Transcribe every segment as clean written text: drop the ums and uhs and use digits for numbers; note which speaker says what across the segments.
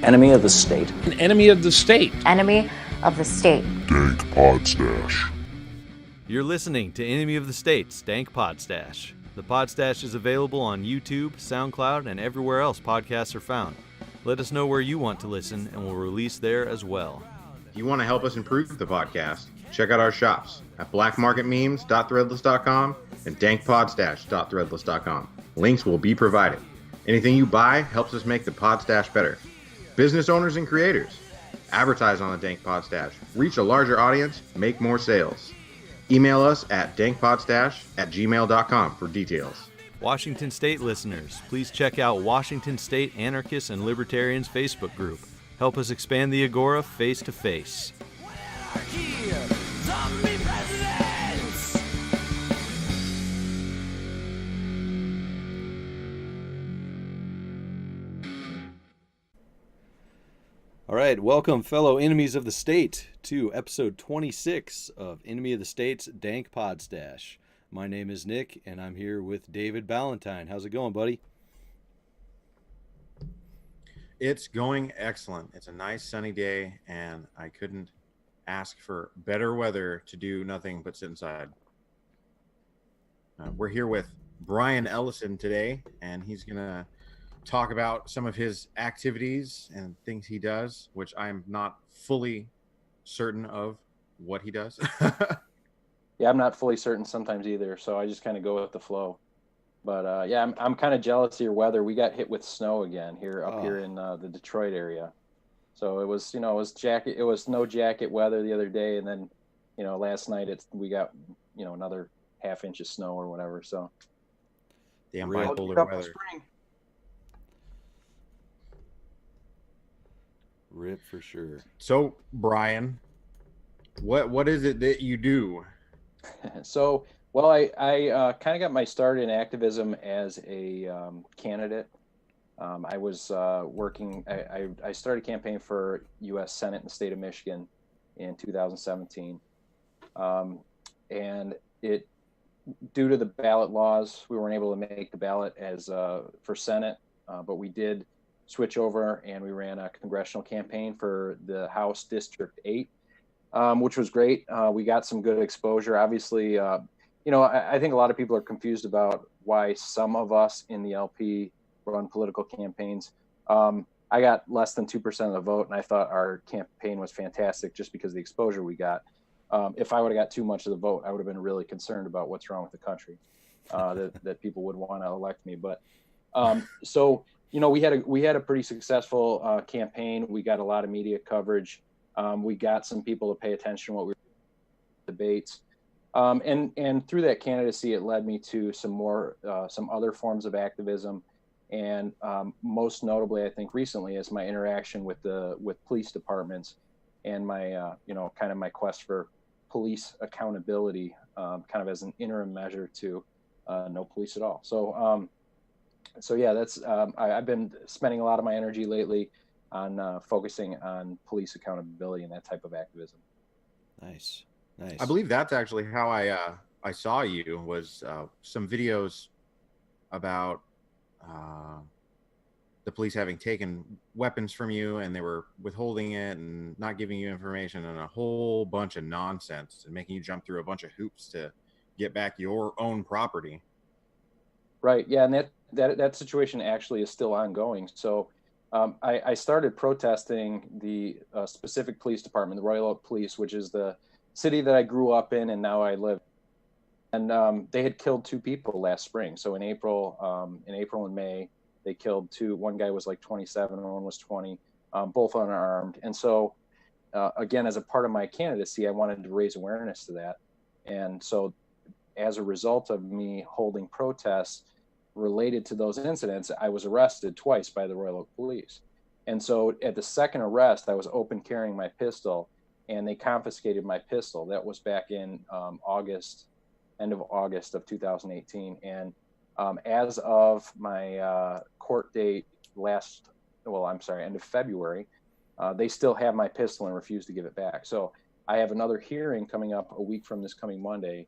Speaker 1: Enemy of the state.
Speaker 2: An enemy of the state.
Speaker 3: Enemy of the state.
Speaker 4: Dank Podstash.
Speaker 5: You're listening to Enemy of the State's Dank Podstash. The Podstash is available on YouTube, SoundCloud, and everywhere else podcasts are found. Let us know where you want to listen, and we'll release there as well.
Speaker 6: If you want to help us improve the podcast, check out our shops at blackmarketmemes.threadless.com and dankpodstash.threadless.com. Links will be provided. Anything you buy helps us make the Podstash better. Business owners and creators, advertise on the Dank Podstash. Reach a larger audience, make more sales. Email us at dankpodstash@gmail.com for details.
Speaker 5: Washington State listeners, please check out Washington State Anarchists and Libertarians Facebook group. Help us expand the Agora face to face. All right, welcome, fellow enemies of the state, to episode 26 of Enemy of the State's Dank Podstash. My name is Nick, and I'm here with David Ballantyne. How's it going, buddy?
Speaker 6: It's going excellent. It's a nice sunny day, and I couldn't ask for better weather to do nothing but sit inside. We're here with Brian Ellison today, and he's going to talk about some of his activities and things he does, which I'm not fully certain of what he does.
Speaker 7: Yeah, I'm not fully certain sometimes either, so I just kind of go with the flow. But yeah, I'm kind of jealous of your weather. We got hit with snow again here in the Detroit area. So it was it was no jacket weather the other day, and then last night we got another half inch of snow or whatever. So
Speaker 6: damn bipolar weather.
Speaker 7: Spring.
Speaker 5: Rip for sure.
Speaker 6: So Brian, what is it that you do?
Speaker 7: So, well, I kind of got my start in activism as a candidate. I was working. I started a campaign for U.S. Senate in the state of Michigan in 2017, and due to the ballot laws, we weren't able to make the ballot as for Senate, but we did switch over and we ran a congressional campaign for the House District 8. Which was great. We got some good exposure. Obviously, I think a lot of people are confused about why some of us in the LP run political campaigns. I got less than 2% of the vote, and I thought our campaign was fantastic just because of the exposure we got. If I would have got too much of the vote, I would have been really concerned about what's wrong with the country, that people would want to elect me. But so we had a pretty successful campaign. We got a lot of media coverage. We got some people to pay attention to what we were debates. And through that candidacy, it led me to some other forms of activism. And most notably, I think recently, is my interaction with police departments and my, kind of my quest for police accountability, kind of as an interim measure to no police at all. So yeah, that's I've been spending a lot of my energy lately on focusing on police accountability and that type of activism.
Speaker 5: Nice.
Speaker 6: I believe that's actually how I saw you, was some videos about the police having taken weapons from you, and they were withholding it and not giving you information, and a whole bunch of nonsense and making you jump through a bunch of hoops to get back your own property.
Speaker 7: Right. Yeah, and that situation actually is still ongoing. So I started protesting the specific police department, the Royal Oak Police, which is the city that I grew up in and now I live. And they had killed 2 people last spring. So in April and May, they killed 2. One guy was like 27, one was 20, both unarmed. And so again, as a part of my candidacy, I wanted to raise awareness to that. And so as a result of me holding protests related to those incidents, I was arrested twice by the Royal Oak Police. And so at the second arrest, I was open carrying my pistol, and they confiscated my pistol. That was back in end of August of 2018. And as of my court date end of February, they still have my pistol and refuse to give it back. So I have another hearing coming up a week from this coming Monday,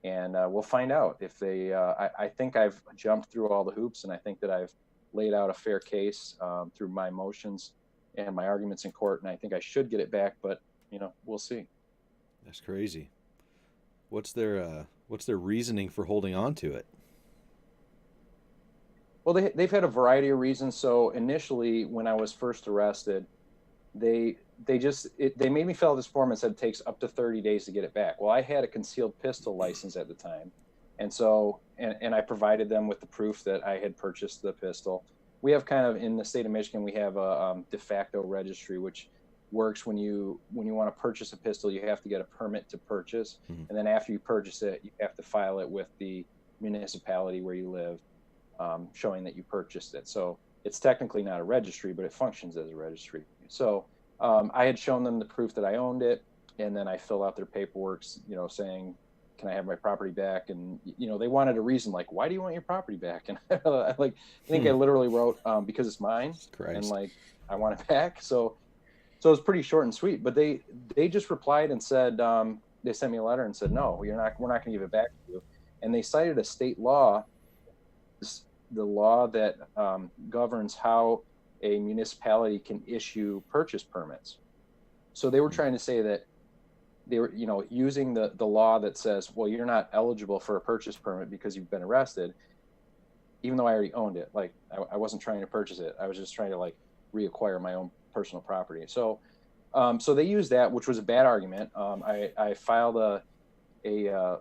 Speaker 7: and we'll find out if they, I think I've jumped through all the hoops, and I think that I've laid out a fair case through my motions and my arguments in court, and I think I should get it back, but we'll see.
Speaker 5: That's crazy. What's their reasoning for holding on to it?
Speaker 7: Well, they've had a variety of reasons. So initially, when I was first arrested, they made me fill out this form and said it takes up to 30 days to get it back. Well, I had a concealed pistol license at the time, and so and I provided them with the proof that I had purchased the pistol. We have kind of, in the state of Michigan, we have a de facto registry, which works when you want to purchase a pistol, you have to get a permit to purchase, and then after you purchase it, you have to file it with the municipality where you live, showing that you purchased it. So it's technically not a registry, but it functions as a registry. So I had shown them the proof that I owned it, and then I filled out their paperwork, saying, can I have my property back? And, they wanted a reason, like, why do you want your property back? And I think I literally wrote, because it's mine.
Speaker 5: Christ.
Speaker 7: And I want it back. So it was pretty short and sweet, but they just replied and said, they sent me a letter and said, no, we're not going to give it back to you. And they cited a state law, the law that governs how a municipality can issue purchase permits. So they were trying to say that they were, using the law that says, well, you're not eligible for a purchase permit because you've been arrested, even though I already owned it. I wasn't trying to purchase it. I was just trying to reacquire my own personal property. So they used that, which was a bad argument. I filed a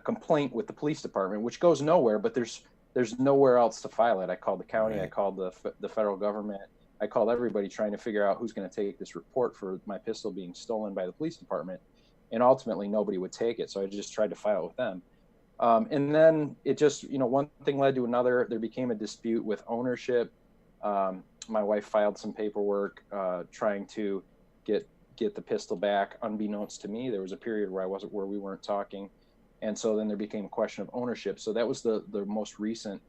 Speaker 7: complaint with the police department, which goes nowhere, but there's nowhere else to file it. I called the county, right. I called the federal government. I called everybody trying to figure out who's going to take this report for my pistol being stolen by the police department. And ultimately nobody would take it. So I just tried to file it with them. And then it just, one thing led to another. There became a dispute with ownership. My wife filed some paperwork trying to get the pistol back. Unbeknownst to me, there was a period where we weren't talking. And so then there became a question of ownership. So that was the most recent.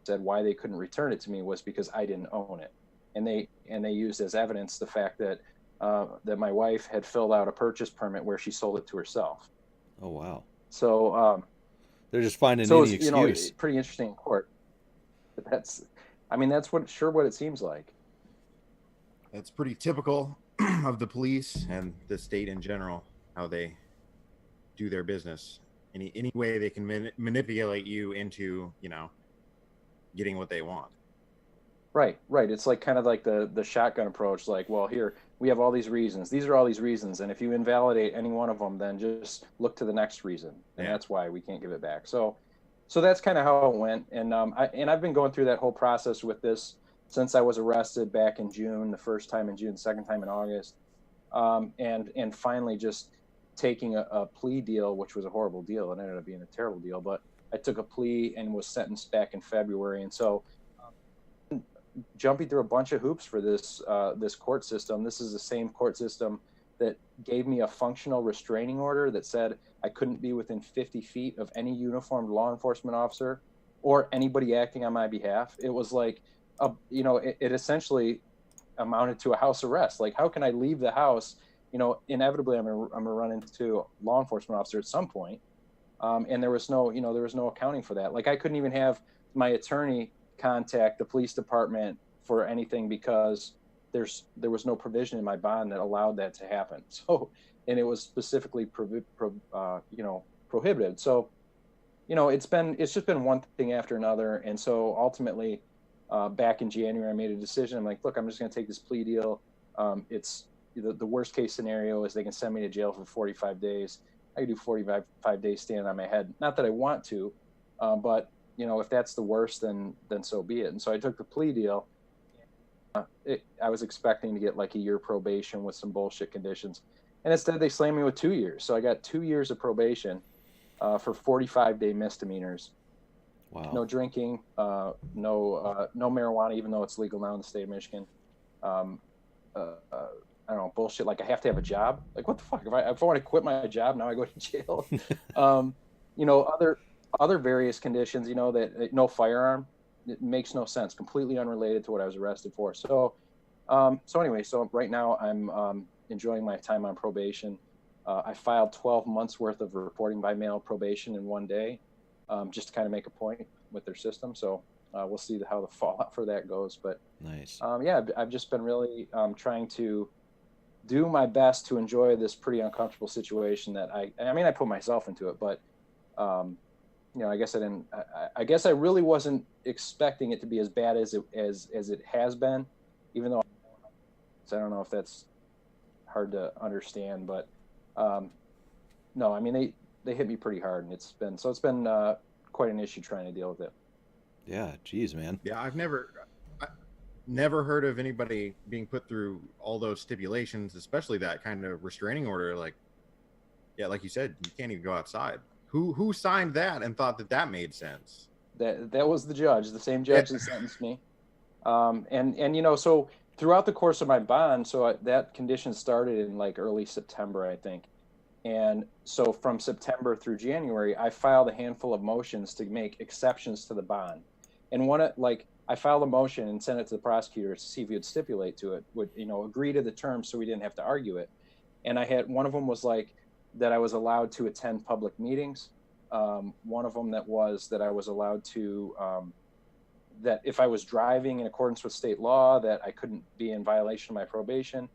Speaker 7: Said why they couldn't return it to me was because I didn't own it. And they used as evidence the fact that that my wife had filled out a purchase permit where she sold it to herself.
Speaker 5: Oh wow!
Speaker 7: So
Speaker 5: they're just finding any excuse.
Speaker 7: It's pretty interesting in court. But that's what it seems like.
Speaker 1: That's pretty typical of the police and the state in general, how they do their business. Any way they can manipulate you into getting what they want.
Speaker 7: Right. It's kind of like the shotgun approach. Well, here we have all these reasons. These are all these reasons, and if you invalidate any one of them, then just look to the next reason, and that's why we can't give it back. So that's kind of how it went. And I've been going through that whole process with this since I was arrested back in June, the first time in June, second time in August, and finally just taking a plea deal, which was a horrible deal. It ended up being a terrible deal, but I took a plea and was sentenced back in February. And so jumping through a bunch of hoops for this court system. This is the same court system that gave me a functional restraining order that said I couldn't be within 50 feet of any uniformed law enforcement officer or anybody acting on my behalf. It was it essentially amounted to a house arrest. How can I leave the house? Inevitably I'm gonna run into a law enforcement officer at some point. And there was no accounting for that. I couldn't even have my attorney contact the police department for anything because there was no provision in my bond that allowed that to happen. So, and it was specifically prohibited. So, it's just been one thing after another. And so ultimately, back in January, I made a decision. I'm like, look, I'm just going to take this plea deal. It's the worst case scenario is they can send me to jail for 45 days. I could do 45 days standing on my head. Not that I want to, but if that's the worst, then so be it. And so I took the plea deal. I was expecting to get a year probation with some bullshit conditions, and instead they slammed me with 2 years. So I got 2 years of probation for 45-day misdemeanors.
Speaker 5: Wow.
Speaker 7: No drinking, no marijuana, even though it's legal now in the state of Michigan. I don't know, bullshit. I have to have a job. What the fuck? If I want to quit my job, now I go to jail. Other various conditions, that no firearm. It makes no sense. Completely unrelated to what I was arrested for. So anyway, right now I'm enjoying my time on probation. I filed 12 months worth of reporting by mail probation in one day, just to kind of make a point with their system. So we'll see how the fallout for that goes. But
Speaker 5: Nice.
Speaker 7: yeah, I've just been really trying to do my best to enjoy this pretty uncomfortable situation that I put myself into it, but I guess I guess I really wasn't expecting it to be as bad as it has been, even though I don't know if that's hard to understand, but no, I mean, they hit me pretty hard, and it's been quite an issue trying to deal with it.
Speaker 5: Yeah. Geez, man.
Speaker 1: Yeah, I've never heard of anybody being put through all those stipulations, especially that kind of restraining order. Like you said, you can't even go outside. Who signed that and thought that made sense?
Speaker 7: That was the judge, the same judge that sentenced me. And so throughout the course of my bond, so that condition started in like early September, I think. And so from September through January, I filed a handful of motions to make exceptions to the bond. And I filed a motion and sent it to the prosecutor to see if he would stipulate to it, would agree to the terms so we didn't have to argue it. And one of them was like that I was allowed to attend public meetings. One of them that I was allowed to, that if I was driving in accordance with state law, that I couldn't be in violation of my probation.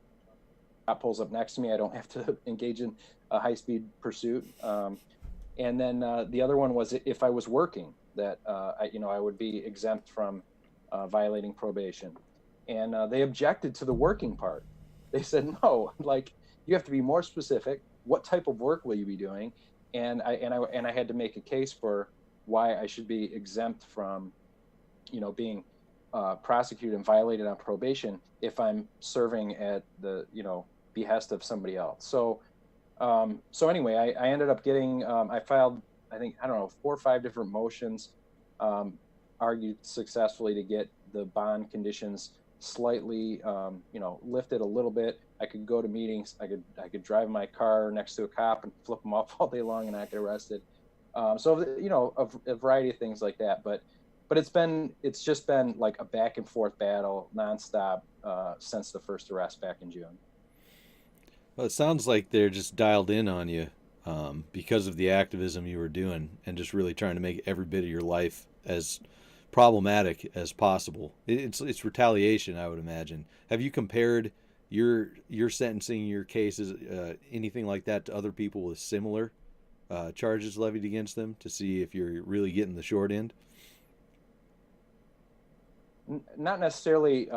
Speaker 7: Cop pulls up next to me, I don't have to engage in a high-speed pursuit. And then the other one was if I was working, that I would be exempt from violating probation. And they objected to the working part. They said, no, like you have to be more specific. What type of work will you be doing? And I had to make a case for why I should be exempt from, being prosecuted and violated on probation if I'm serving at the, behest of somebody else. So anyway, I ended up getting, I filed, I think, 4 or 5 different motions, argued successfully to get the bond conditions slightly, lifted a little bit. I could go to meetings. I could drive my car next to a cop and flip them off all day long and not get arrested. So a variety of things like that. But it's just been like a back and forth battle nonstop since the first arrest back in June.
Speaker 5: Well, it sounds like they're just dialed in on you because of the activism you were doing and just really trying to make every bit of your life as problematic as possible. It's retaliation, I would imagine. Have you compared your sentencing, your cases, anything like that to other people with similar charges levied against them to see if you're really getting the short end?
Speaker 7: Not necessarily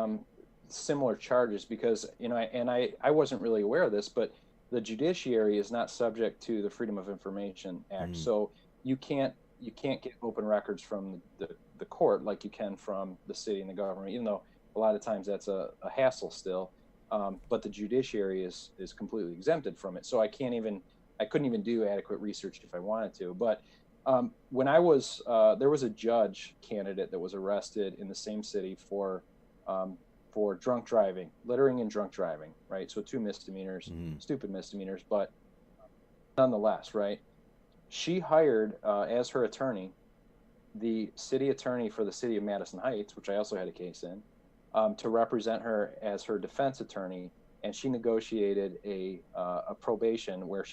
Speaker 7: similar charges, because I wasn't really aware of this, but the judiciary is not subject to the Freedom of Information Act, so you can't get open records from the court like you can from the city and the government, even though a lot of times that's a hassle still. But the judiciary is completely exempted from it, so I couldn't even do adequate research if I wanted to. But when there was a judge candidate that was arrested in the same city for drunk driving, littering and drunk driving, right? So 2 misdemeanors, stupid misdemeanors, but nonetheless, right? She hired as her attorney the city attorney for the city of Madison Heights, which I also had a case in, to represent her as her defense attorney, and she negotiated a probation where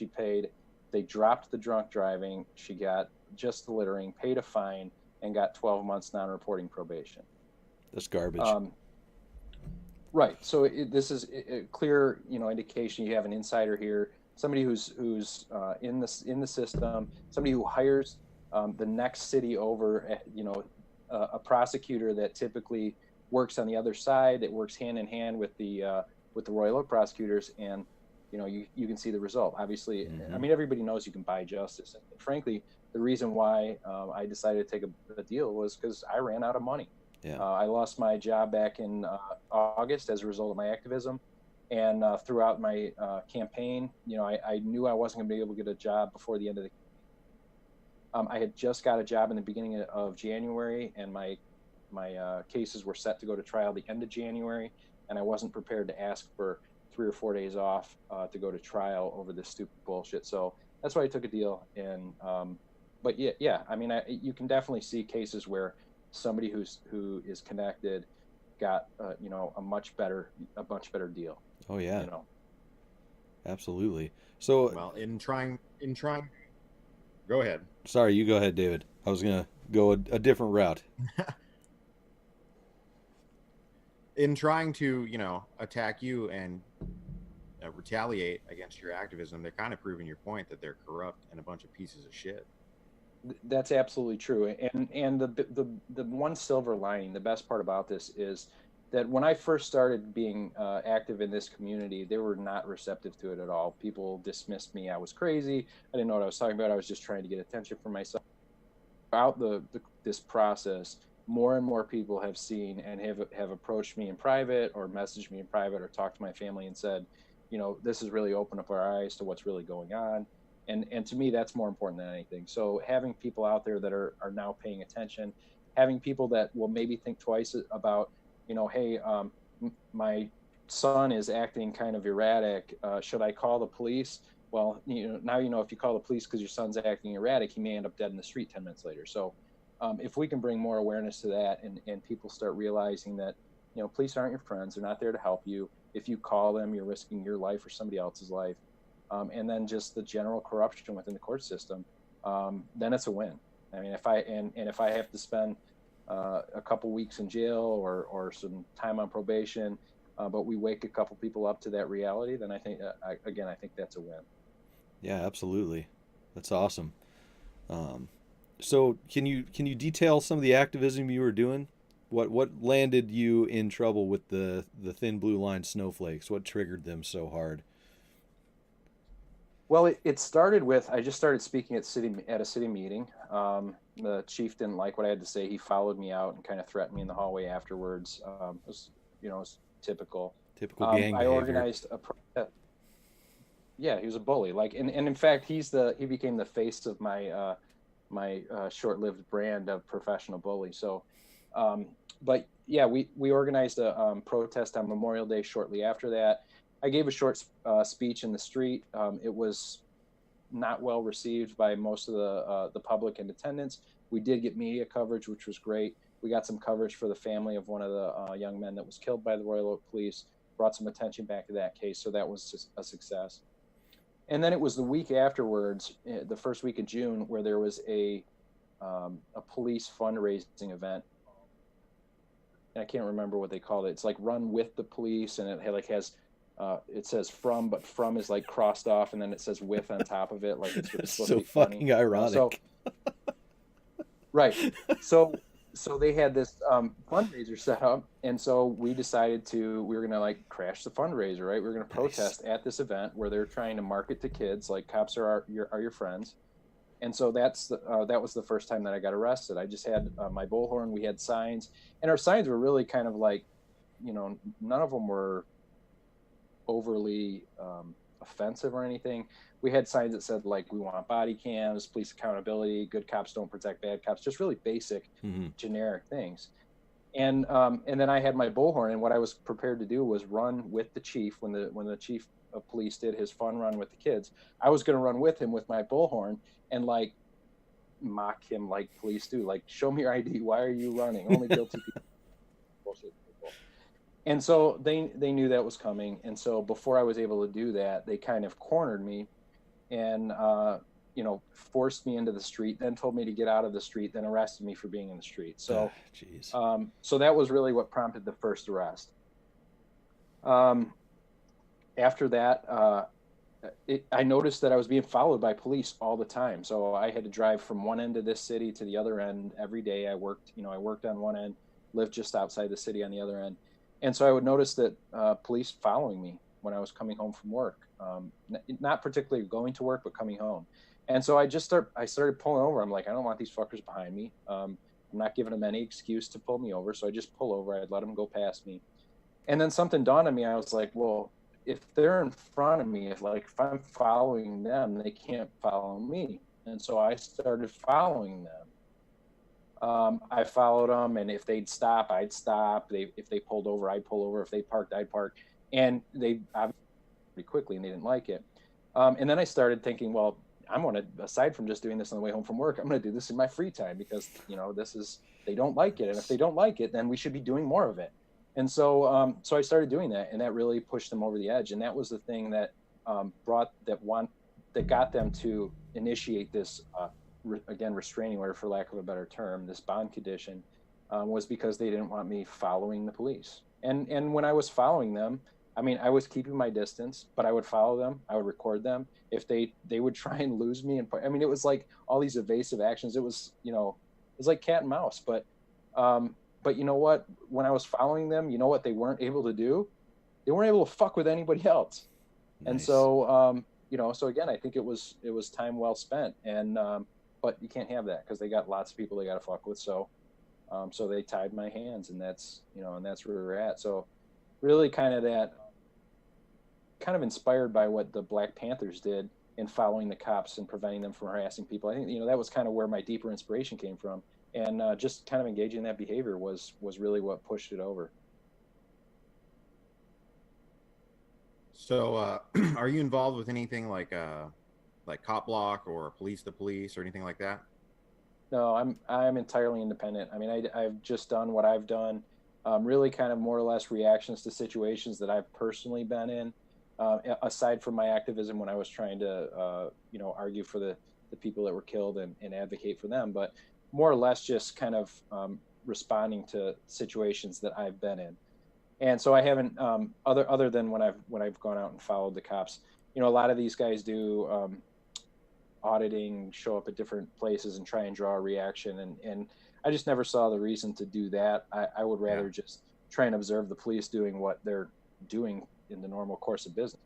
Speaker 7: they dropped the drunk driving, she got just the littering, paid a fine, and got 12 months non-reporting probation. That's garbage. Right. So this is a clear, indication you have an insider here, somebody who's in the system, somebody who hires the next city over, a prosecutor that typically works on the other side, that works hand in hand with the Royal Oak prosecutors, and you can see the result. Obviously, I mean, everybody knows you can buy justice, and frankly, the reason why I decided to take a deal was because I ran out of money. Yeah. I lost my job back in August as a result of my activism, and throughout my campaign, I knew I wasn't going to be able to get a job before the end of the. I had just got a job in the beginning of January, and my cases were set to go to trial the end of January, and I wasn't prepared to ask for 3 or 4 days off to go to trial over this stupid bullshit. So that's why I took a deal. And but yeah, I mean, you can definitely see cases where somebody who is connected got a much better deal.
Speaker 5: Oh yeah, absolutely. So
Speaker 1: well, in trying, go ahead.
Speaker 5: Sorry, you go ahead, David. I was gonna go a different route.
Speaker 1: in trying to, attack you and retaliate against your activism, they're kind of proving your point that they're corrupt and a bunch of pieces of shit.
Speaker 7: That's absolutely true. And the one silver lining, the best part about this is that when I first started being active in this community, they were not receptive to it at all. People dismissed me. I was crazy. I didn't know what I was talking about. I was just trying to get attention for myself. Throughout this process, more and more people have seen and have approached me in private or messaged me in private or talked to my family and said, this has really opened up our eyes to what's really going on. And to me, that's more important than anything. So having people out there that are now paying attention, having people that will maybe think twice about, hey, my son is acting kind of erratic. Should I call the police? Well, now if you call the police because your son's acting erratic, he may end up dead in the street 10 minutes later. So if we can bring more awareness to that and people start realizing that, police aren't your friends. They're not there to help you. If you call them, you're risking your life or somebody else's life. And then just the general corruption within the court system, then it's a win. I mean, if I have to spend a couple weeks in jail or some time on probation, but we wake a couple people up to that reality, then I think that's a win.
Speaker 5: Yeah, absolutely. That's awesome. So can you detail some of the activism you were doing? What landed you in trouble with the thin blue line snowflakes? What triggered them so hard?
Speaker 7: Well, it started with, I just started speaking at a city meeting. The chief didn't like what I had to say. He followed me out and kind of threatened me in the hallway afterwards. It was typical.
Speaker 5: Typical gang behavior.
Speaker 7: I organized a protest. Yeah, he was a bully. And in fact, he became the face of my my short-lived brand of professional bully. So, but yeah, we organized a protest on Memorial Day shortly after that. I gave a short speech in the street. It was not well received by most of the public in attendance. We did get media coverage, which was great. We got some coverage for the family of one of the young men that was killed by the Royal Oak Police, brought some attention back to that case. So that was just a success. And then it was the week afterwards, the first week of June, where there was a police fundraising event. And I can't remember what they called it. It's like Run with the Police, and it has it says from, but from is like crossed off, and then it says with on top of it. Like it's supposed to be
Speaker 5: fucking
Speaker 7: funny.
Speaker 5: ironic.
Speaker 7: Right. So they had this fundraiser set up, and so we decided we were gonna like crash the fundraiser, right? We were gonna protest at this event where they're trying to market to kids like cops are your friends. And so that was the first time that I got arrested. I just had my bullhorn. We had signs, and our signs were really kind of like, none of them were overly offensive or anything. We had signs that said like, we want body cams, police accountability, good cops don't protect bad cops, just really basic, generic things. And then I had my bullhorn, and what I was prepared to do was run with the chief when the chief of police did his fun run with the kids. I was going to run with him with my bullhorn and like mock him like police do, like, show me your ID, why are you running, only guilty people. And so they knew that was coming, and so before I was able to do that, they kind of cornered me and forced me into the street, then told me to get out of the street, then arrested me for being in the street. So so that was really what prompted the first arrest. After that, I noticed that I was being followed by police all the time. So I had to drive from one end of this city to the other end every day. I worked on one end, lived just outside the city on the other end. And so I would notice that police following me when I was coming home from work, not particularly going to work, but coming home. And so I started pulling over. I'm like, I don't want these fuckers behind me. I'm not giving them any excuse to pull me over. So I just pull over. I'd let them go past me. And then something dawned on me. I was like, well, if they're in front of me, if I'm following them, they can't follow me. And so I started following them. I followed them, and if they'd stop, I'd stop. If they pulled over, I'd pull over. If they parked, I'd park. And they obviously pretty quickly, and they didn't like it. And then I started thinking, well, I'm going to, aside from just doing this on the way home from work, I'm going to do this in my free time because, they don't like it. And if they don't like it, then we should be doing more of it. And so I started doing that, and that really pushed them over the edge. And that was the thing that that got them to initiate this, restraining order, for lack of a better term, this bond condition, was because they didn't want me following the police. And when I was following them, I mean, I was keeping my distance, but I would follow them. I would record them. If they would try and lose me, and I mean, it was like all these evasive actions. It was, you know, it was like cat and mouse. But you know what? When I was following them, you know what they weren't able to do? They weren't able to fuck with anybody else. Nice. And so, you know, so again, I think it was time well spent. And but you can't have that because they got lots of people they got to fuck with. So so they tied my hands, and that's, you know, and that's where we're at. So really kind of inspired by what the Black Panthers did in following the cops and preventing them from harassing people. I think, you know, that was kind of where my deeper inspiration came from. And just kind of engaging in that behavior was really what pushed it over.
Speaker 1: So are you involved with anything like Cop Block or Police to Police or anything like that?
Speaker 7: No, I'm entirely independent. I mean, I've just done what I've done, really kind of more or less reactions to situations that I've personally been in, aside from my activism when I was trying to, you know, argue for the people that were killed and advocate for them, but more or less just kind of responding to situations that I've been in. And so I haven't, other than when I've gone out and followed the cops, you know, a lot of these guys do auditing, show up at different places and try and draw a reaction. And I just never saw the reason to do that. I would rather just try and observe the police doing what they're doing in the normal course of business,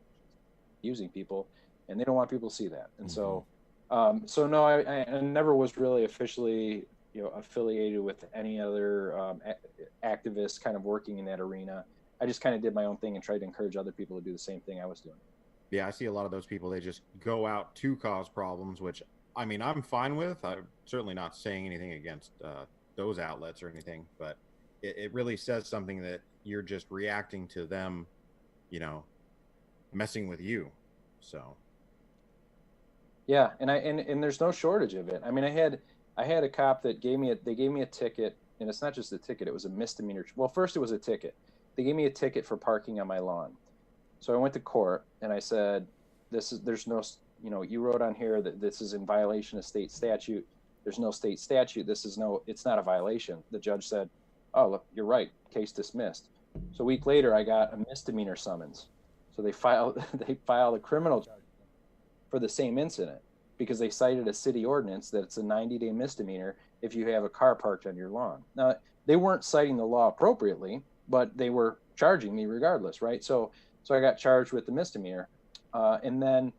Speaker 7: using people, and they don't want people to see that. And so no, I never was really officially, you know, affiliated with any other activists kind of working in that arena. I just kind of did my own thing and tried to encourage other people to do the same thing I was doing.
Speaker 1: Yeah, I see a lot of those people. They just go out to cause problems, which, I mean, I'm fine with. I'm certainly not saying anything against those outlets or anything, but it really says something that you're just reacting to them, you know, messing with you. So.
Speaker 7: Yeah, and there's no shortage of it. I mean, I had a cop that gave me a ticket, and it's not just a ticket, it was a misdemeanor. Well, first it was a ticket. They gave me a ticket for parking on my lawn. So I went to court and I said, there's no, you know, you wrote on here that this is in violation of state statute. There's no state statute. It's not a violation. The judge said, oh, look, you're right. Case dismissed. So a week later, I got a misdemeanor summons. So they filed a criminal charge for the same incident because they cited a city ordinance that it's a 90-day misdemeanor if you have a car parked on your lawn. Now, they weren't citing the law appropriately, but they were charging me regardless, right? So I got charged with the misdemeanor. And then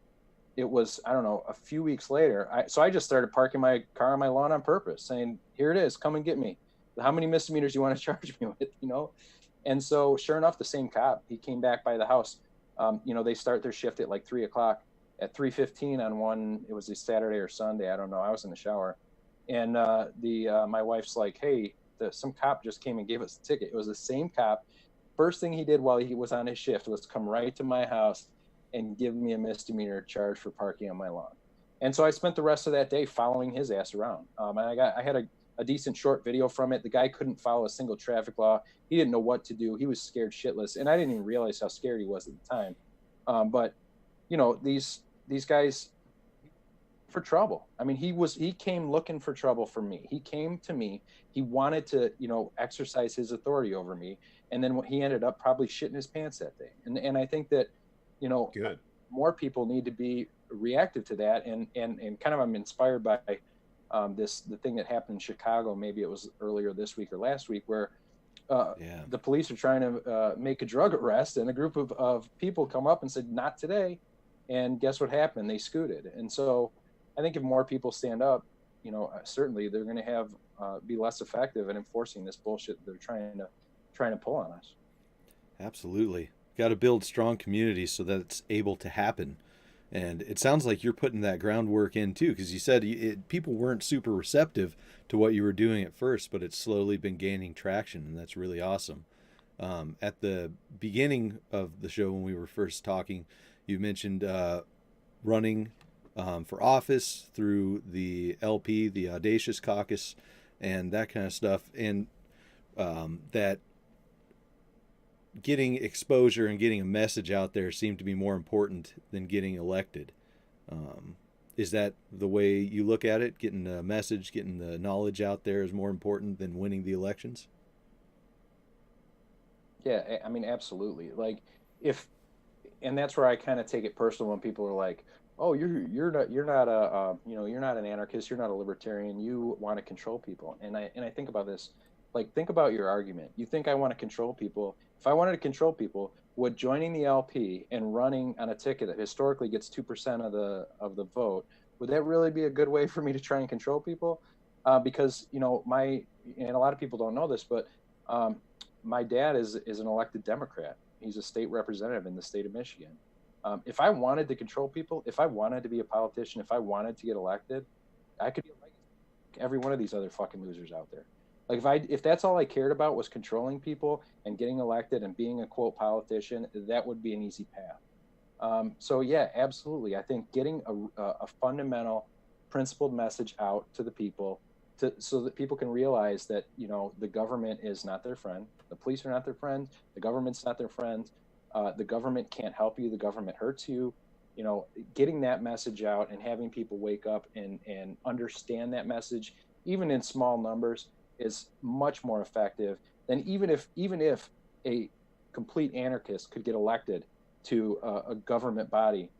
Speaker 7: it was, I don't know, a few weeks later, I just started parking my car on my lawn on purpose, saying, here it is, come and get me. How many misdemeanors do you want to charge me with, you know? And so sure enough, the same cop, he came back by the house. You know, they start their shift at like 3:00. At 3:15 on one, it was a Saturday or Sunday, I don't know, I was in the shower. And my wife's like, hey, some cop just came and gave us a ticket. It was the same cop. First thing he did while he was on his shift was come right to my house and give me a misdemeanor charge for parking on my lawn. And so I spent the rest of that day following his ass around. And I had a decent short video from it. The guy couldn't follow a single traffic law. He didn't know what to do. He was scared shitless. And I didn't even realize how scared he was at the time. But, you know, these guys for trouble. I mean, he came looking for trouble for me. He came to me. He wanted to, you know, exercise his authority over me. And then he ended up probably shitting his pants that day. And I think that, you know, more people need to be reactive to that. And kind of I'm inspired by the thing that happened in Chicago. Maybe it was earlier this week or last week where the police are trying to make a drug arrest, and a group of people come up and said, not today. And guess what happened? They scooted. And so I think if more people stand up, you know, certainly they're going to be less effective in enforcing this bullshit they're trying to pull on us.
Speaker 5: Absolutely. Got to build strong communities so that it's able to happen. And it sounds like you're putting that groundwork in too, because you said people weren't super receptive to what you were doing at first, but it's slowly been gaining traction, and that's really awesome. At the beginning of the show when we were first talking, you mentioned running for office through the LP, the Audacious Caucus, and that kind of stuff, and that getting exposure and getting a message out there seemed to be more important than getting elected. Is that the way you look at it? Getting the message, getting the knowledge out there is more important than winning the elections?
Speaker 7: Yeah, I mean, absolutely. Like, if, and that's where I kind of take it personal when people are like, "Oh, you're not you're not an anarchist, you're not a libertarian, you want to control people." And I think about this, like, think about your argument. You think I want to control people? If I wanted to control people, would joining the LP and running on a ticket that historically gets 2% of the vote, would that really be a good way for me to try and control people? Because and a lot of people don't know this, but um, my dad is an elected Democrat. He's a state representative in the state of Michigan. If I wanted to control people, if I wanted to be a politician, if I wanted to get elected, I could be like every one of these other fucking losers out there. Like, if that's all I cared about was controlling people and getting elected and being a quote politician, that would be an easy path. So yeah, absolutely. I think getting a fundamental, principled message out to the people, so that people can realize that the government is not their friend, the police are not their friend, the government's not their friend, the government can't help you, the government hurts you. Getting that message out and having people wake up and understand that message, even in small numbers, is much more effective than even if a complete anarchist could get elected to a government body.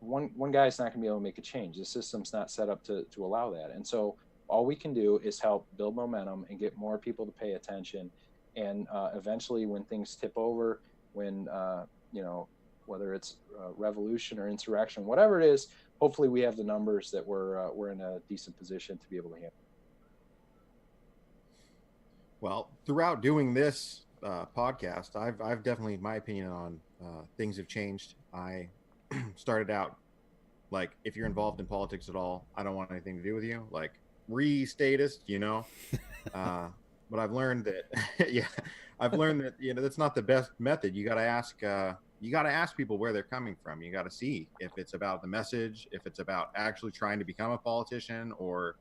Speaker 7: One guy's not going to be able to make a change. The system's not set up to allow that. And so all we can do is help build momentum and get more people to pay attention. And eventually, when things tip over, when whether it's revolution or insurrection, whatever it is, hopefully we have the numbers that we're in a decent position to be able to handle.
Speaker 1: Well, throughout doing this podcast, I've definitely, my opinion on things have changed. I started out like, if you're involved in politics at all, I don't want anything to do with you. Like, re-statist, but I've learned that, yeah, I've learned that, that's not the best method. You got to ask people where they're coming from. You got to see if it's about the message, if it's about actually trying to become a politician, or,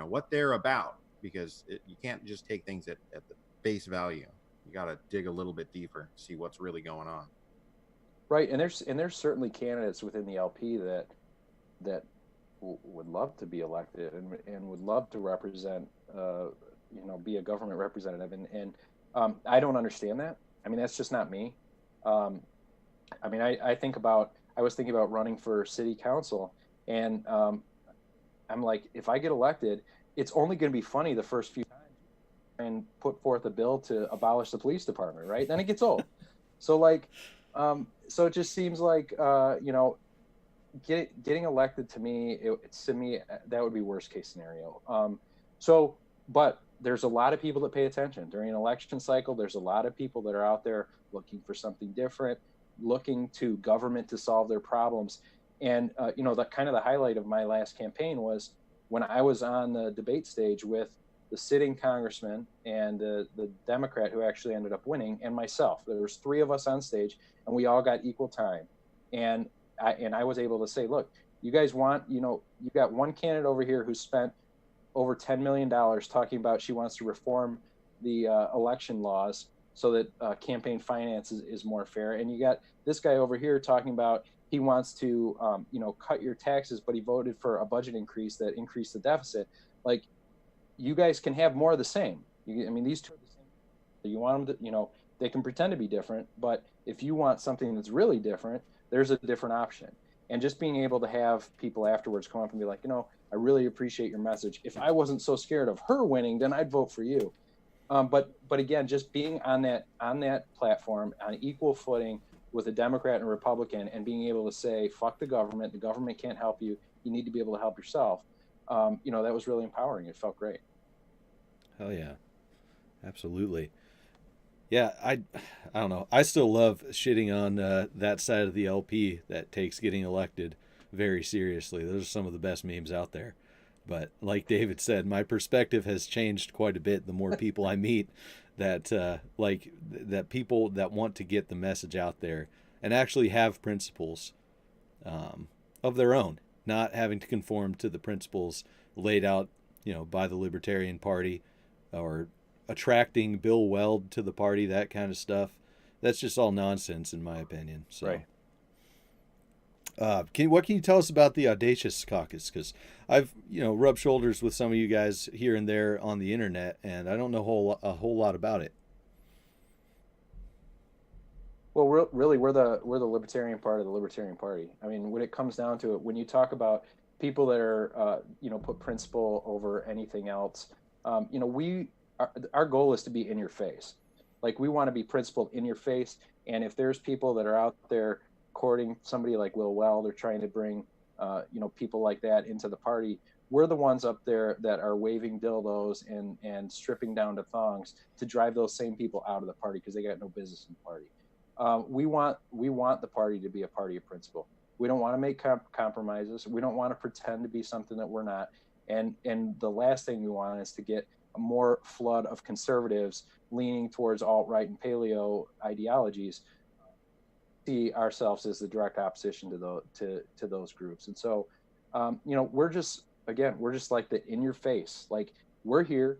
Speaker 1: what they're about, because you can't just take things at the face value. You got to dig a little bit deeper, see what's really going on.
Speaker 7: Right. And there's certainly candidates within the LP that would love to be elected and would love to represent, be a government representative. And I don't understand that. I mean, that's just not me. I was thinking about running for city council, and I'm like, if I get elected, it's only going to be funny the first few times and put forth a bill to abolish the police department, right? Then it gets old. So so it just seems like, getting elected to me, that would be worst case scenario. But there's a lot of people that pay attention during an election cycle. There's a lot of people that are out there looking for something different, looking to government to solve their problems. And, the kind of the highlight of my last campaign was when I was on the debate stage with the sitting congressman and the Democrat who actually ended up winning, and myself. There was 3 of us on stage, and we all got equal time. And I was able to say, look, you guys want, you got one candidate over here who spent over $10 million talking about she wants to reform the election laws so that campaign finance is more fair. And you got this guy over here talking about he wants to, cut your taxes, but he voted for a budget increase that increased the deficit. Like, you guys can have more of the same. These two are the same. You want them to, they can pretend to be different, but if you want something that's really different, there's a different option. And just being able to have people afterwards come up and be like, I really appreciate your message. If I wasn't so scared of her winning, then I'd vote for you. But again, just being on that platform on equal footing with a Democrat and a Republican, and being able to say, fuck the government can't help you. You need to be able to help yourself. That was really empowering. It felt great.
Speaker 5: Hell yeah. Absolutely. Yeah, I don't know. I still love shitting on that side of the LP that takes getting elected very seriously. Those are some of the best memes out there. But like David said, my perspective has changed quite a bit the more people I meet that that people that want to get the message out there and actually have principles of their own, not having to conform to the principles laid out, by the Libertarian Party, or attracting Bill Weld to the party, that kind of stuff. That's just all nonsense in my opinion. So,
Speaker 7: right.
Speaker 5: What can you tell us about the Audacious Caucus? Because I've rubbed shoulders with some of you guys here and there on the internet, and I don't know a whole lot about it.
Speaker 7: Well, really, we're the libertarian part of the Libertarian Party. I mean, when it comes down to it, when you talk about people that are, put principle over anything else, our goal is to be in your face. Like, we want to be principled in your face. And if there's people that are out there courting somebody like Will Well, they're trying to bring, people like that into the party. We're the ones up there that are waving dildos and stripping down to thongs to drive those same people out of the party because they got no business in the party. We want the party to be a party of principle. We don't want to make compromises. We don't want to pretend to be something that we're not. And the last thing we want is to get a more flood of conservatives leaning towards alt-right and paleo ideologies. See ourselves as the direct opposition to those groups. And so, we're just like the in your face. Like, we're here.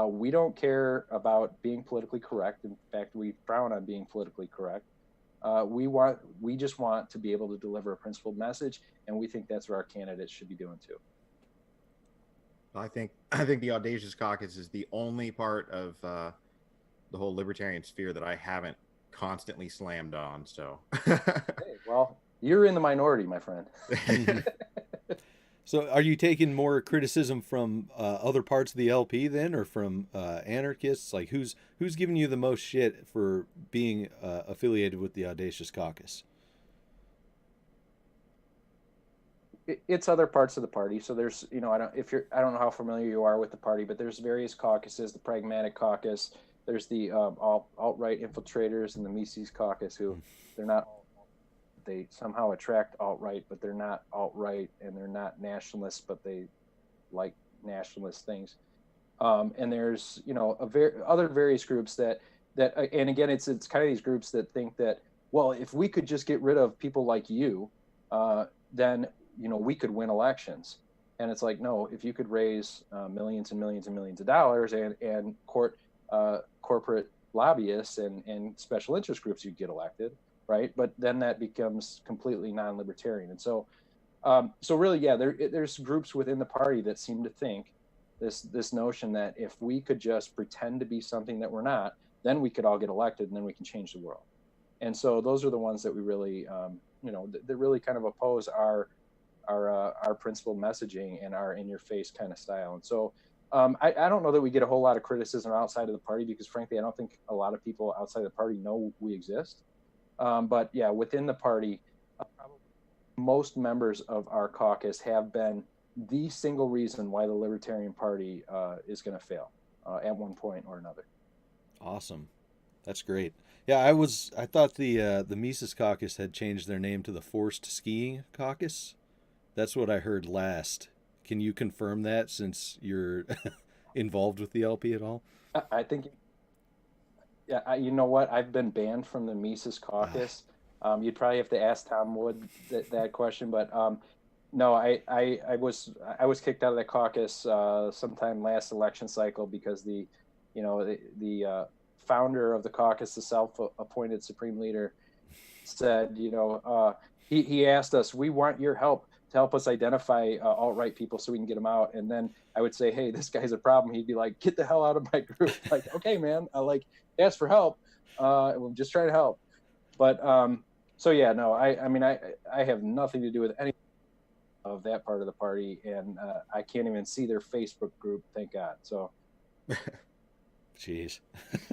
Speaker 7: We don't care about being politically correct. In fact, we frown on being politically correct. We just want to be able to deliver a principled message, and we think that's what our candidates should be doing too.
Speaker 1: I think the Audacious Caucus is the only part of the whole libertarian sphere that I haven't constantly slammed on. So,
Speaker 7: hey, well, you're in the minority, my friend.
Speaker 5: So are you taking more criticism from other parts of the LP then, or from anarchists? Like, who's giving you the most shit for being affiliated with the Audacious Caucus?
Speaker 7: It's other parts of the party. So there's, I don't know how familiar you are with the party, but there's various caucuses, the Pragmatic Caucus, there's the alt-right infiltrators and the Mises Caucus, who they're not, they somehow attract alt-right, but they're not alt-right, and they're not nationalists, but they like nationalist things. And there's, other various groups that, and again, it's kind of these groups that think that, well, if we could just get rid of people like you, then, we could win elections. And it's like, no, if you could raise millions and millions and millions of dollars and court corporate lobbyists and special interest groups, you'd get elected. Right. But then that becomes completely non-libertarian. And so really, yeah, there's groups within the party that seem to think this notion that if we could just pretend to be something that we're not, then we could all get elected and then we can change the world. And so those are the ones that we really, that really kind of oppose our principled messaging and our in-your-face kind of style. And so I don't know that we get a whole lot of criticism outside of the party because, frankly, I don't think a lot of people outside of the party know we exist. But yeah, within the party, most members of our caucus have been the single reason why the Libertarian Party is going to fail at one point or another.
Speaker 5: Awesome. That's great. Yeah, I thought the Mises Caucus had changed their name to the Forced Skiing Caucus. That's what I heard last. Can you confirm that, since you're involved with the LP at all?
Speaker 7: I think, yeah, you know what? I've been banned from the Mises Caucus. You'd probably have to ask Tom Wood that question, but no, I was kicked out of the caucus sometime last election cycle because the founder of the caucus, the self-appointed supreme leader, said, he asked us, we want your help to help us identify alt-right people so we can get them out. And then I would say, hey, this guy's a problem. He'd be like, get the hell out of my group. Like, okay, man, ask for help. I'm just trying to help. But so yeah, no, I mean, I have nothing to do with any of that part of the party, and I can't even see their Facebook group, thank God. So
Speaker 5: jeez.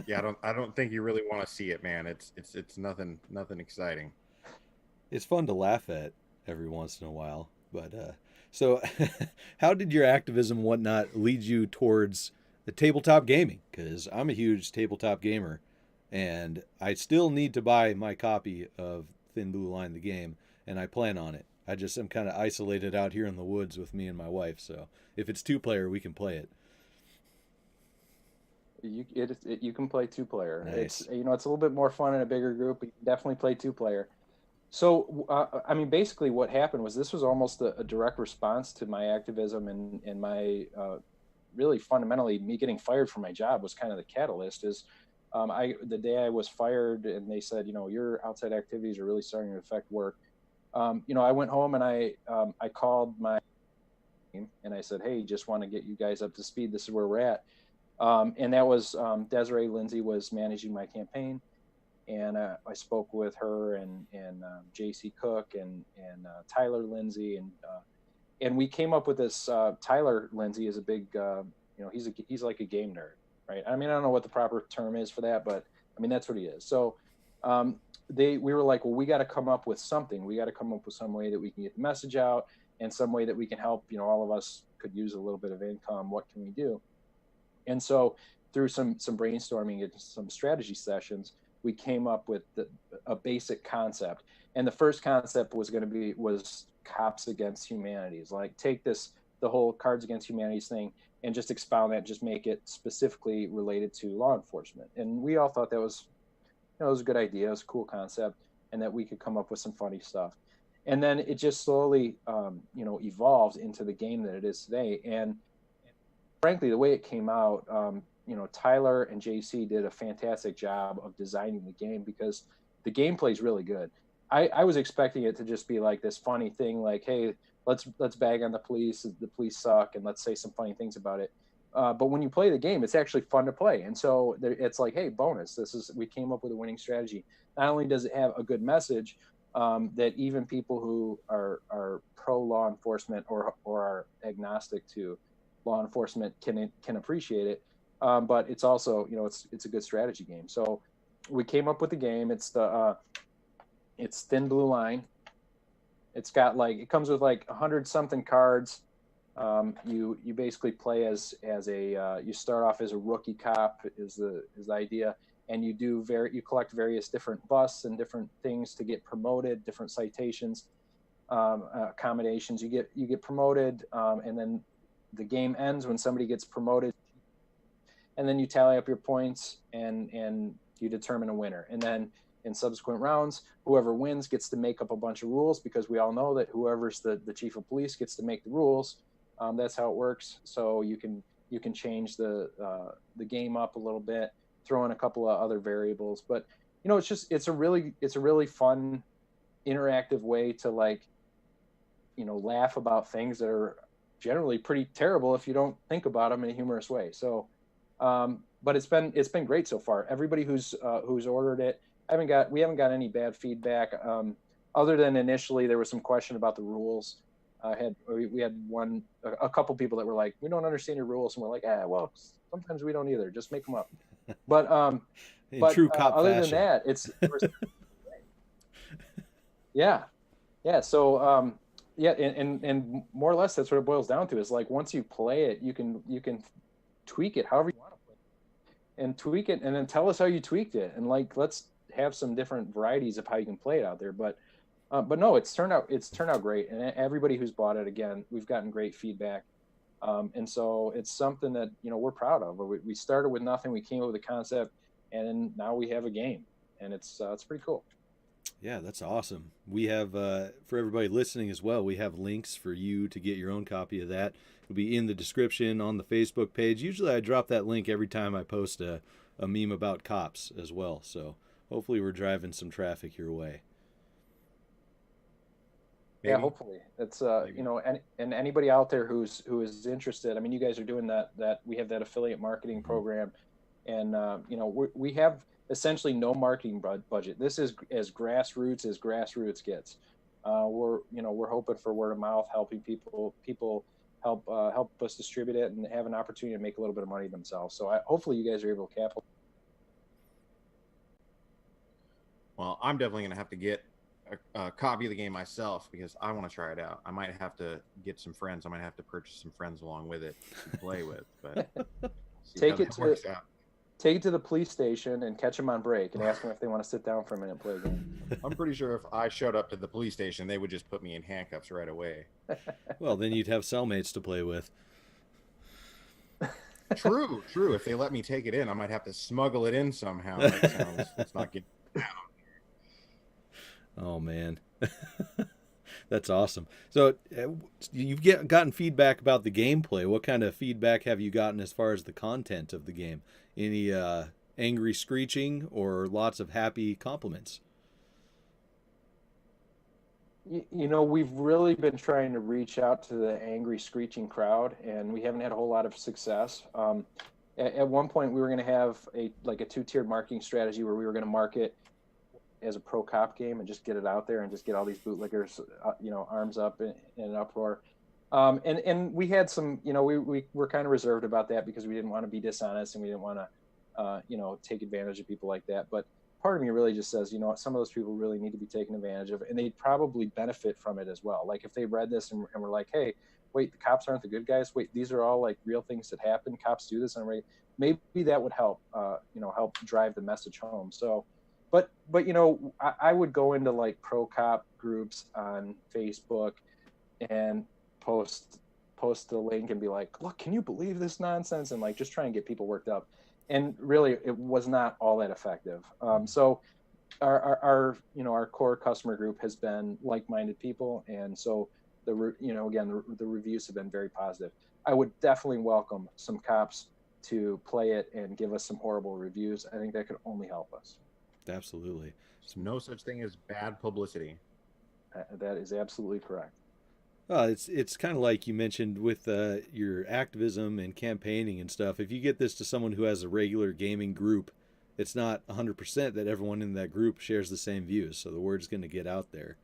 Speaker 1: Yeah, I don't think you really want to see it, man. It's nothing exciting.
Speaker 5: It's fun to laugh at every once in a while, but so how did your activism and whatnot lead you towards the tabletop gaming? Because I'm a huge tabletop gamer, and I still need to buy my copy of Thin Blue Line the game, and I plan on it. I'm kind of isolated out here in the woods with me and my wife, so if it's 2-player, we can play it.
Speaker 7: You can play 2-player.
Speaker 5: Nice.
Speaker 7: It's it's a little bit more fun in a bigger group, but you can definitely play 2-player. So I mean, basically what happened was this was almost a direct response to my activism and my really fundamentally me getting fired from my job was kind of the catalyst. Is the day I was fired and they said, your outside activities are really starting to affect work. I went home and I called my team and I said, hey, just want to get you guys up to speed. This is where we're at. And that was Desiree Lindsay was managing my campaign. And I spoke with her and J.C. Cook and Tyler Lindsay, and we came up with this. Tyler Lindsay is a big, he's like a game nerd, right? I mean, I don't know what the proper term is for that, but I mean that's what he is. So we were like, well, we got to come up with something. We got to come up with some way that we can get the message out, and some way that we can help. All of us could use a little bit of income. What can we do? And so through some brainstorming and some strategy sessions, we came up with a basic concept. And the first concept was Cops Against Humanities. Like, take the whole Cards Against Humanities thing and just expound that, just make it specifically related to law enforcement. And we all thought that was, it was a good idea. It was a cool concept, and that we could come up with some funny stuff. And then it just slowly, evolved into the game that it is today. And frankly, the way it came out, Tyler and JC did a fantastic job of designing the game, because the gameplay is really good. I was expecting it to just be like this funny thing, like, hey, let's bag on the police suck, and let's say some funny things about it. But when you play the game, it's actually fun to play. And so it's like, hey, bonus, we came up with a winning strategy. Not only does it have a good message, that even people who are pro law enforcement or are agnostic to law enforcement can appreciate it. But it's also, it's a good strategy game. So we came up with the game. It's Thin Blue Line. It comes with like 100-something cards. You basically play as you start off as a rookie cop is the idea, and you collect various different busts and different things to get promoted, different citations, accommodations. You get promoted, and then the game ends when somebody gets promoted, and then you tally up your points and you determine a winner. And then in subsequent rounds, whoever wins gets to make up a bunch of rules, because we all know that whoever's the chief of police gets to make the rules. That's how it works. So you can change the game up a little bit, throw in a couple of other variables. But it's a really fun, interactive way to laugh about things that are generally pretty terrible if you don't think about them in a humorous way. So, but it's been great so far. Everybody who's ordered it, we haven't got any bad feedback. Other than initially there was some question about the rules. We had a couple people that were like, we don't understand your rules, and we're like, well, sometimes we don't either. Just make them up. But
Speaker 5: in true cop
Speaker 7: other
Speaker 5: fashion.
Speaker 7: than that, it's yeah. So and more or less that's what it boils down to, is like, once you play it, you can tweak it however you want to play it, and tweak it, and then tell us how you tweaked it, and let's have some different varieties of how you can play it out there. But no, it's turned out great, and everybody who's bought it, again, we've gotten great feedback, and so it's something that we're proud of. We started with nothing, we came up with a concept, and now we have a game, and it's pretty cool.
Speaker 5: Yeah, that's awesome. We have for everybody listening as well, we have links for you to get your own copy of that. It'll be in the description on the Facebook page. Usually I drop that link every time I post a meme about cops as well, so hopefully we're driving some traffic your way.
Speaker 7: Maybe. Yeah, hopefully. It's and anybody out there who is interested. I mean, you guys are doing that we have that affiliate marketing program, and we have essentially no marketing budget. This is as grassroots gets. We're hoping for word of mouth, helping people help us distribute it and have an opportunity to make a little bit of money themselves. So hopefully you guys are able to capitalize.
Speaker 1: Well, I'm definitely going to have to get a copy of the game myself, because I want to try it out. I might have to get some friends. I might have to purchase some friends along with it to play with. But
Speaker 7: take it to the police station and catch them on break and ask them if they want to sit down for a minute and play a game.
Speaker 1: I'm pretty sure if I showed up to the police station, they would just put me in handcuffs right away.
Speaker 5: Well, then you'd have cellmates to play with.
Speaker 1: True. If they let me take it in, I might have to smuggle it in somehow. It's not getting down.
Speaker 5: Oh, man. That's awesome. So you've gotten feedback about the gameplay. What kind of feedback have you gotten as far as the content of the game? Any angry screeching or lots of happy compliments?
Speaker 7: We've really been trying to reach out to the angry screeching crowd, and we haven't had a whole lot of success. At one point, we were going to have a two-tiered marketing strategy where we were going to market as a pro cop game and just get it out there and just get all these bootlickers, arms up in an uproar. And we had some, we were kind of reserved about that because we didn't want to be dishonest and we didn't want to, take advantage of people like that. But part of me really just says, some of those people really need to be taken advantage of, and they'd probably benefit from it as well. Like if they read this and were like, hey, wait, the cops aren't the good guys. Wait, these are all like real things that happen. Cops do this. And maybe that would help, help drive the message home. So, but I would go into like pro cop groups on Facebook and post the link and be like, look, can you believe this nonsense? And like, just try and get people worked up. And really, it was not all that effective. So our core customer group has been like-minded people. And so the reviews have been very positive. I would definitely welcome some cops to play it and give us some horrible reviews. I think that could only help us.
Speaker 5: Absolutely.
Speaker 1: There's no such thing as bad publicity.
Speaker 7: That is absolutely correct.
Speaker 5: It's kind of like you mentioned with your activism and campaigning and stuff. If you get this to someone who has a regular gaming group, it's not 100% that everyone in that group shares the same views. So the word's going to get out there.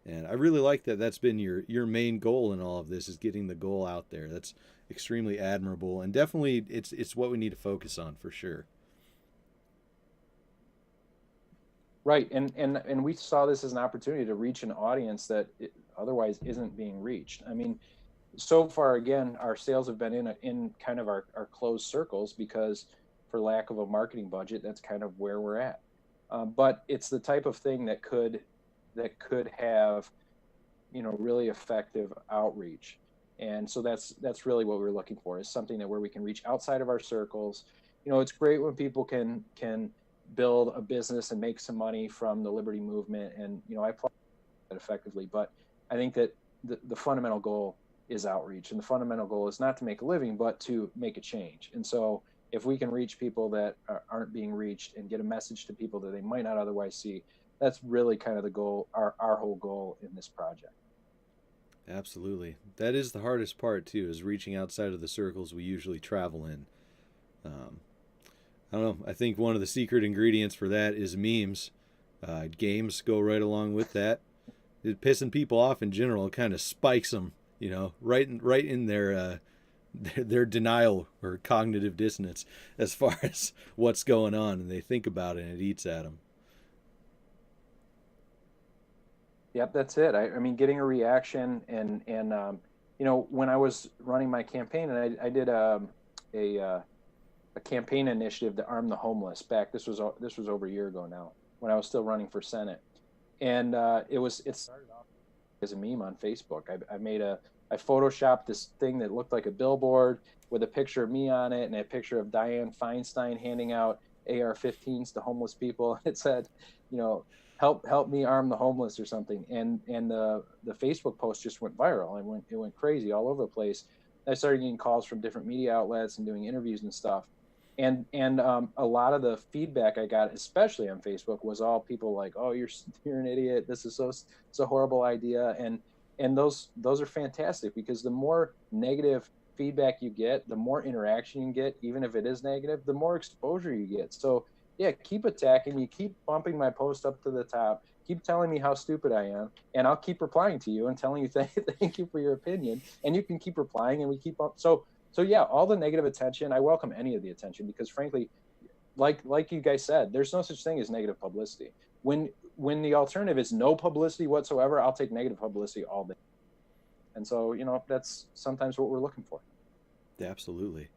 Speaker 5: And I really like that that's been your main goal in all of this, is getting the goal out there. That's extremely admirable. And definitely it's what we need to focus on for sure.
Speaker 7: Right. And we saw this as an opportunity to reach an audience that otherwise isn't being reached. I mean, so far, again, our sales have been in kind of our closed circles because for lack of a marketing budget, that's kind of where we're at. But it's the type of thing that could have, really effective outreach. And so that's really what we're looking for, is something where we can reach outside of our circles. It's great when people can build a business and make some money from the liberty movement. And, I applaud that effectively, but I think that the fundamental goal is outreach, and the fundamental goal is not to make a living, but to make a change. And so if we can reach people that aren't being reached and get a message to people that they might not otherwise see, that's really kind of the goal, our whole goal in this project.
Speaker 5: Absolutely. That is the hardest part too, is reaching outside of the circles we usually travel in. I don't know. I think one of the secret ingredients for that is memes. Games go right along with that. It pissing people off in general kind of spikes them, right in their denial or cognitive dissonance as far as what's going on, and they think about it and it eats at them.
Speaker 7: Yep, that's it. I mean, getting a reaction and when I was running my campaign, and I did a campaign initiative to arm the homeless back. This was over a year ago now, when I was still running for Senate. And it started off as a meme on Facebook. I photoshopped this thing that looked like a billboard with a picture of me on it and a picture of Dianne Feinstein handing out AR-15s to homeless people. It said, help me arm the homeless or something. And the Facebook post just went viral. It went crazy all over the place. I started getting calls from different media outlets and doing interviews and stuff. And a lot of the feedback I got, especially on Facebook, was all people like, "Oh, you're an idiot. This is it's a horrible idea." And those are fantastic, because the more negative feedback you get, the more interaction you get, even if it is negative, the more exposure you get. So yeah, keep attacking me, keep bumping my post up to the top, keep telling me how stupid I am, and I'll keep replying to you and telling you thank you for your opinion, and you can keep replying, and we keep up. So yeah, all the negative attention, I welcome any of the attention, because frankly, like you guys said, there's no such thing as negative publicity. When the alternative is no publicity whatsoever, I'll take negative publicity all day. And so, that's sometimes what we're looking for.
Speaker 5: Absolutely.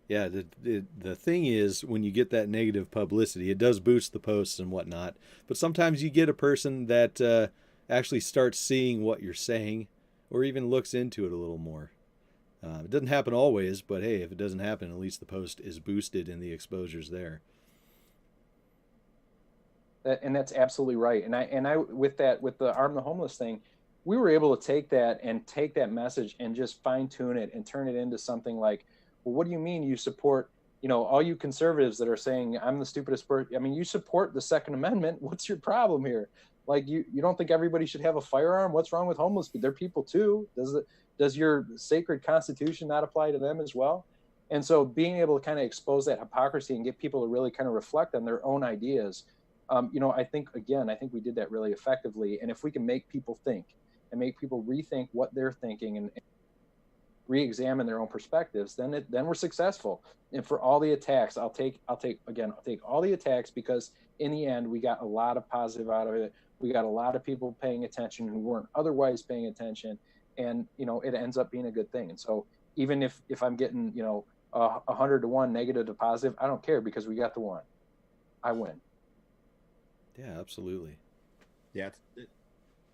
Speaker 5: Yeah, the thing is, when you get that negative publicity, it does boost the posts and whatnot, but sometimes you get a person that actually starts seeing what you're saying, or even looks into it a little more. It doesn't happen always, but hey, if it doesn't happen, at least the post is boosted and the exposure's there.
Speaker 7: And that's absolutely right. And I with the arm the homeless thing, we were able to take that message and just fine tune it and turn it into something like, well, what do you mean you support, all you conservatives that are saying I'm the stupidest person? I mean, you support the Second Amendment. What's your problem here? Like, you don't think everybody should have a firearm? What's wrong with homeless people? They're people too. Does your sacred Constitution not apply to them as well? And so being able to kind of expose that hypocrisy and get people to really kind of reflect on their own ideas I think we did that really effectively. And if we can make people think and make people rethink what they're thinking and re-examine their own perspectives, then we're successful. And for all the attacks, I'll take all the attacks, because in the end, we got a lot of positive out of it. We got a lot of people paying attention who weren't otherwise paying attention, and it ends up being a good thing. And so even if I'm getting 100 to 1 negative to positive, I don't care, because we got the one. I win.
Speaker 5: Yeah, absolutely.
Speaker 1: Yeah, it's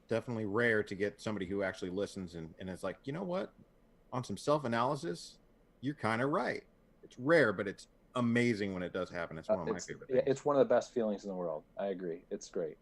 Speaker 1: definitely rare to get somebody who actually listens and is like, you know what, on some self-analysis, you're kind of right. It's rare, but it's amazing when it does happen. It's one of my favorite things.
Speaker 7: It's one of the best feelings in the world. I agree. It's great.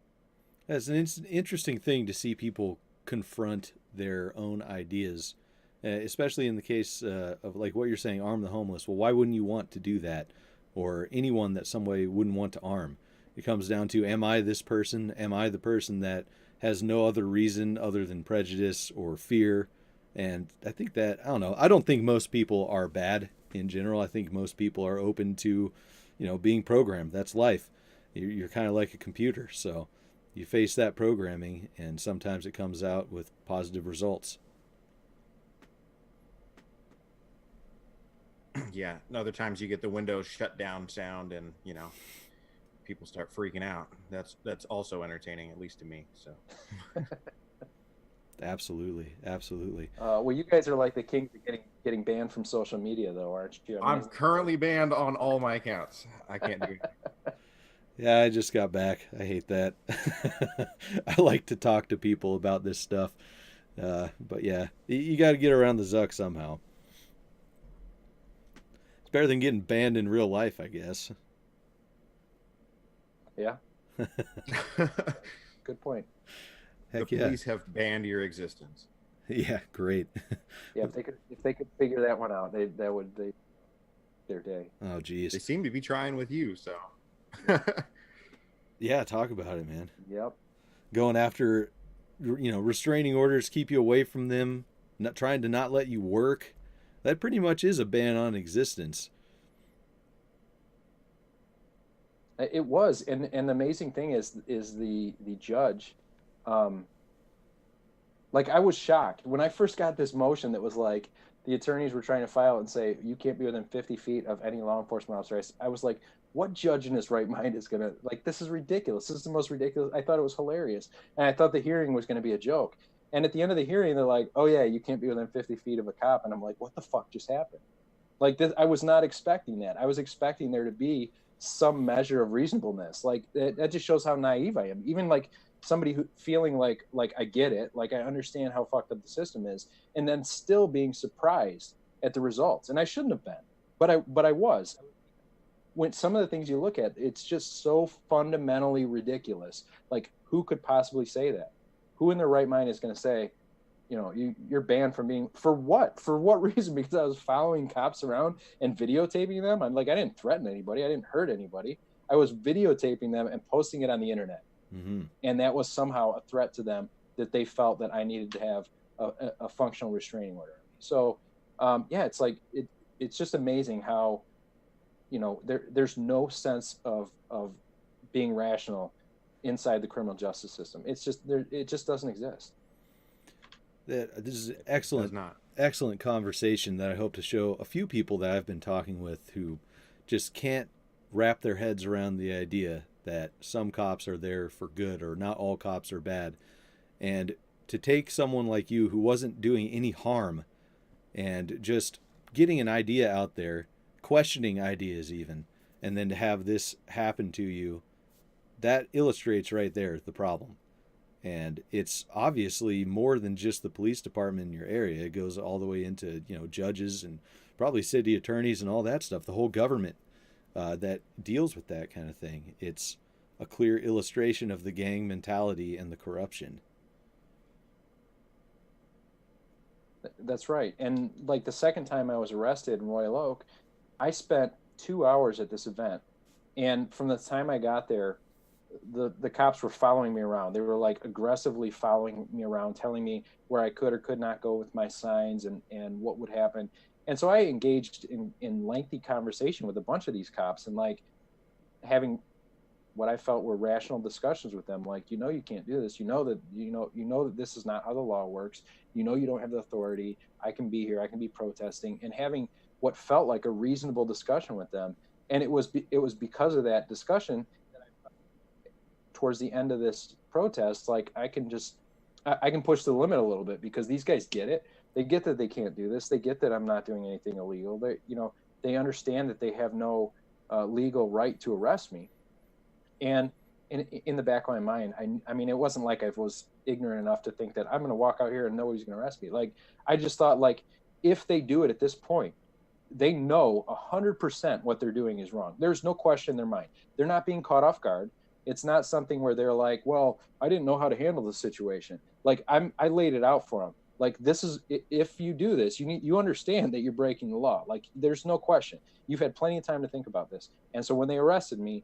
Speaker 5: It's an interesting thing to see people confront their own ideas, especially in the case of like what you're saying, arm the homeless. Well, why wouldn't you want to do that? Or anyone that somebody wouldn't want to arm. It comes down to, am I this person? Am I the person that has no other reason other than prejudice or fear? And I think that, I don't know, I don't think most people are bad in general. I think most people are open to, being programmed. That's life. You're kind of like a computer. So you face that programming, and sometimes it comes out with positive results.
Speaker 1: Yeah. And other times you get the Windows shutdown sound, and people start freaking out. That's also entertaining, at least to me. So.
Speaker 5: Absolutely.
Speaker 7: Well, you guys are like the kings of getting banned from social media, though, aren't you?
Speaker 1: I'm currently banned on all my accounts. I can't do it.
Speaker 5: Yeah, I just got back. I hate that. I like to talk to people about this stuff. But yeah, you got to get around the Zuck somehow. It's better than getting banned in real life, I guess.
Speaker 7: Yeah. Good point.
Speaker 5: Heck
Speaker 1: the police have banned your existence.
Speaker 5: Yeah, great.
Speaker 7: Yeah, if they could figure that one out, their day.
Speaker 5: Oh, geez.
Speaker 1: They seem to be trying with you, so.
Speaker 5: Yeah, talk about it, man.
Speaker 7: Yep.
Speaker 5: Going after, restraining orders, keep you away from them, not trying to not let you work. That pretty much is a ban on existence.
Speaker 7: It was, and the amazing thing is the judge. Like, I was shocked when I first got this motion that was like the attorneys were trying to file and say you can't be within 50 feet of any law enforcement officer. I was like, what judge in his right mind is gonna, like, this is ridiculous. This is the most ridiculous. I thought it was hilarious, and I thought the hearing was going to be a joke. And at the end of the hearing, they're like, oh yeah, you can't be within 50 feet of a cop. And I'm like, what the fuck just happened? Like, this, I was not expecting that. I was expecting there to be some measure of reasonableness. Like, that just shows how naive I am. Even like somebody who feeling like I get it, like I understand how fucked up the system is, and then still being surprised at the results. And I shouldn't have been, but I was. When some of the things you look at, it's just so fundamentally ridiculous. Like, who could possibly say that? Who in their right mind is going to say, you're banned from being, for what? For what reason? Because I was following cops around and videotaping them? I'm like, I didn't threaten anybody. I didn't hurt anybody. I was videotaping them and posting it on the internet. Mm-hmm. And that was somehow a threat to them, that they felt that I needed to have a functional restraining order. So, it's like, it's just amazing how, there's no sense of being rational inside the criminal justice system. It's just it just doesn't exist.
Speaker 5: This is excellent conversation that I hope to show a few people that I've been talking with who just can't wrap their heads around the idea that some cops are there for good, or not all cops are bad. And to take someone like you who wasn't doing any harm and just getting an idea out there, questioning ideas even, and then to have this happen to you, that illustrates right there the problem. And it's obviously more than just the police department in your area. It goes all the way into, judges and probably city attorneys and all that stuff, the whole government that deals with that kind of thing. It's a clear illustration of the gang mentality and the corruption.
Speaker 7: That's right. And like the second time I was arrested in Royal Oak, I spent 2 hours at this event. And from the time I got there, the cops were following me around. They were like aggressively following me around, telling me where I could or could not go with my signs and what would happen. And so I engaged in lengthy conversation with a bunch of these cops, and like having what I felt were rational discussions with them. Like, you can't do this. You know that this is not how the law works. You don't have the authority. I can be here. I can be protesting, and having what felt like a reasonable discussion with them. And it was because of that discussion that towards the end of this protest, like I can push the limit a little bit, because these guys get it. They get that they can't do this. They get that I'm not doing anything illegal. They understand that they have no legal right to arrest me. And in the back of my mind, I mean, it wasn't like I was ignorant enough to think that I'm going to walk out here and nobody's going to arrest me. Like, I just thought, like, if they do it at this point, they know 100% what they're doing is wrong. There's no question in their mind. They're not being caught off guard. It's not something where they're like, well, I didn't know how to handle the situation. Like, I laid it out for them. Like, this is, if you do this, you understand that you're breaking the law. Like, there's no question. You've had plenty of time to think about this. And so when they arrested me,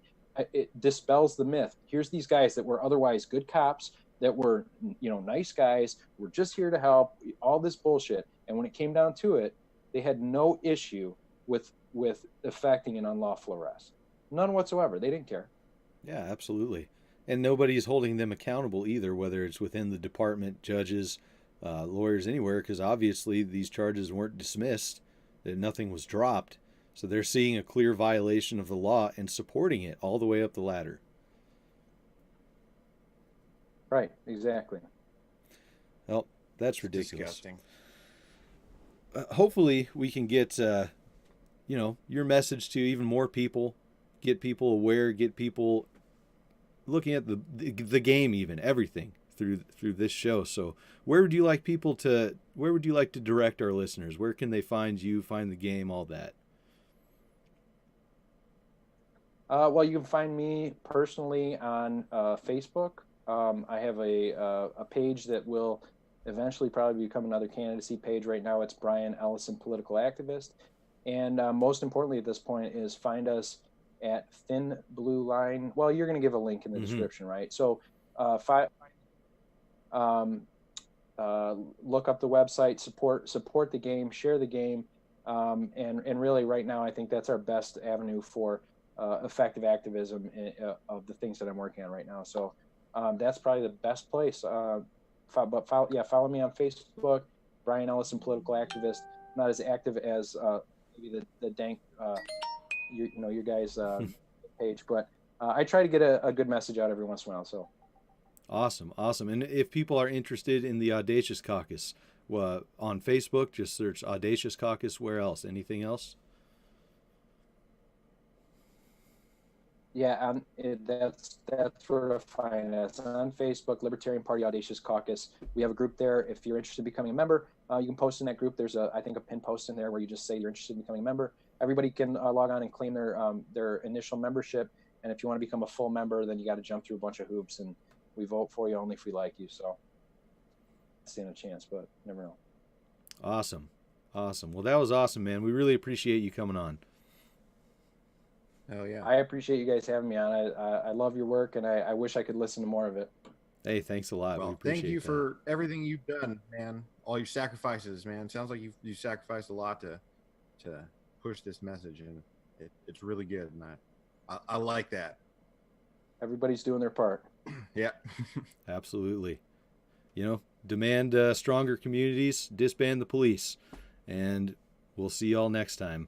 Speaker 7: it dispels the myth. Here's these guys that were otherwise good cops, that were, nice guys. We're just here to help, all this bullshit. And when it came down to it, they had no issue with effecting an unlawful arrest. None whatsoever. They didn't care.
Speaker 5: Yeah, absolutely. And nobody's holding them accountable either, whether it's within the department, judges, lawyers, anywhere, because obviously these charges weren't dismissed, that nothing was dropped. So they're seeing a clear violation of the law and supporting it all the way up the ladder.
Speaker 7: Right, exactly.
Speaker 5: Well, that's ridiculous.
Speaker 1: Disgusting.
Speaker 5: Hopefully we can get, your message to even more people, get people aware, get people looking at the game, even everything through this show. So where would you like to direct our listeners? Where can they find you, find the game, all that?
Speaker 7: Well, you can find me personally on Facebook. I have a page that will eventually probably become another candidacy page. Right now it's Brian Ellison, political activist. And most importantly at this point is find us at Thin Blue Line. Well, you're going to give a link in the description, right? So look up the website, support the game, share the game. And really right now, I think that's our best avenue for effective activism of the things that I'm working on right now. So that's probably the best place. Follow me on Facebook, Brian Ellison, political activist. Not as active as maybe the Dank, your guys' page, but I try to get a good message out every once in a while. So
Speaker 5: awesome. And if people are interested in the Audacious Caucus, on Facebook, just search Audacious Caucus. Where else? Anything else?
Speaker 7: Yeah, that's where to find us on Facebook, Libertarian Party Audacious Caucus. We have a group there. If you're interested in becoming a member, you can post in that group. There's I think a pin post in there where you just say you're interested in becoming a member. Everybody can log on and claim their initial membership. And if you want to become a full member, then you got to jump through a bunch of hoops, and we vote for you only if we like you. So stand a chance, but never know.
Speaker 5: Awesome. Well, that was awesome, man. We really appreciate you coming on.
Speaker 1: Oh yeah.
Speaker 7: I appreciate you guys having me on. I love your work, and I wish I could listen to more of it.
Speaker 5: Hey, thanks a lot.
Speaker 1: Well, thank you for everything you've done, man. All your sacrifices, man. Sounds like you sacrificed a lot to push this message, and it's really good, and I like that.
Speaker 7: Everybody's doing their part.
Speaker 1: Yeah.
Speaker 5: Absolutely. Demand stronger communities, disband the police, and we'll see y'all next time.